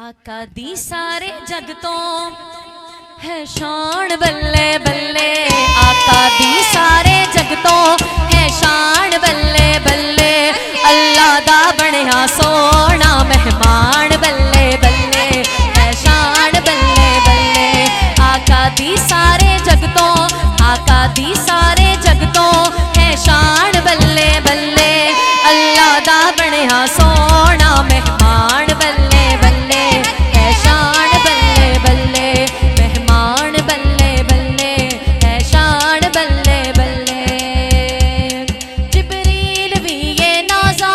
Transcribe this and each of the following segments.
आका दी सारे जग तो है शान बल्ले बल्ले। आका दी सारे जग तो है शान बल्ले बल्ले। अल्लाह दा बनया सोना मेहमान बल्ले बल्ले है शान बल्ले बल्ले। आका दी सारे जग तो, आका दी सारे जग तो है शान बल्ले बल्ले। अल्लाह दा बनया सोना मेहमान बल्ले बल्ले है शान बल्ले बल्ले। मेहमान बल्ले बल्ले है शान बल्ले बल्ले। जिबरील भी ये नाजा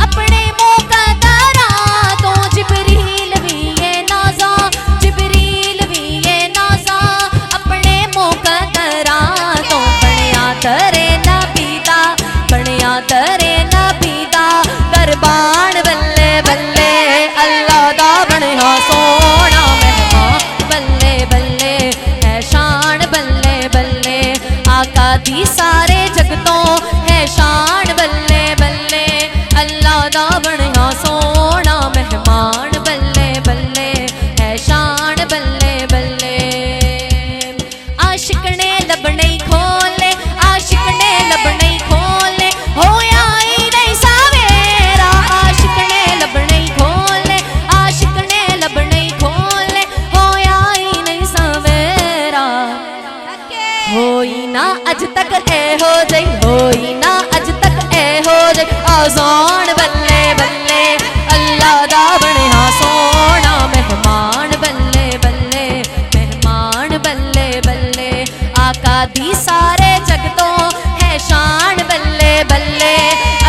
अपने मुकद्दरा तो, जिबरील भी ये नाजा, जिबरील भी ये नाजा अपने मुकद्दरा तो। बनया तरे नबी दा, बनया तरे नबी दा कुर्बान बल्ले बल्ले। अल्लाह दा बनया सोना मेहमान बल्ले बल्ले है शान बल्ले बल्ले। आका दी सारे जग तो है शान बल्ले बल्ले। अल्लाह दा बनया सोना मेहमान बल्ले बल्ले है शान बल्ले बल्ले। आशिक ने लबने खोले, आशिक ने लबने खोले, होया ही नहीं सवेरा। आशिक ने लबने खोले, आशिक ने लबने खोले, होया ही नहीं सवेरा। होई ना अज तक ए हो जाई, होई ना अज तक ए हो जाई आजान बल्ले बल्ले। अल्लाह दा बनया सोना मेहमान बल्ले बल्ले, मेहमान बल्ले बल्ले। आका दी सारे जग तो है शान बल्ले बल्ले।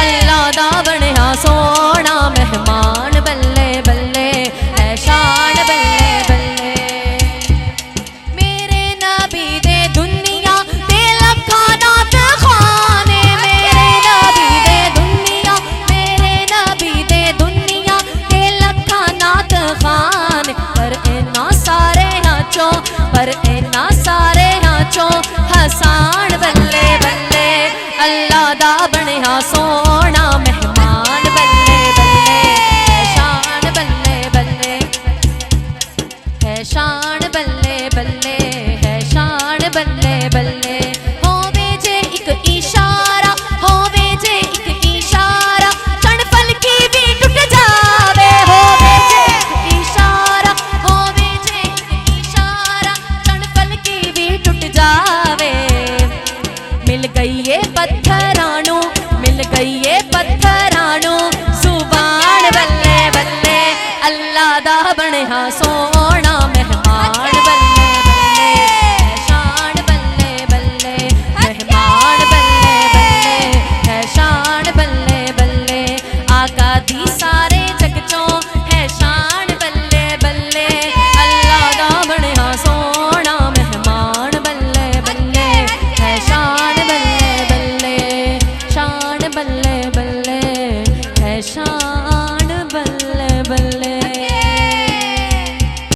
अल्लाह दा बनया सोना मेहमान बल्ले बल्ले है शान बल्ले बल्ले। मेरे नबी दे दुनिया ते लखां नात खाने, मेरे नबी दे दुनिया, मेरे नबी दे दुनिया ते लखां नात खाने। पर इन्ना सारे हाचो, पर इन्ना सारे हाचो हसान बल्ले बल्ले। अल्लाह दा बनया सोना मेहमान बल्ले बल्ले है शान बल्ले बल्ले, है शान बल्ले बल्ले, है शान बल्ले बल्ले। होवे जे एक इशारा, होवे जे एक इशारा चढ़ फलकी भी टूट जावे। होवे जे एक इशारा, होवे जे एक इशारा चढ़ फलकी भी टूट जावे। मिल गई ये पत्थरानू, मिल गई ये पत्थरानू सुबान बल्ले बल्ले। अल्लाह दा बनया सोना मेहमान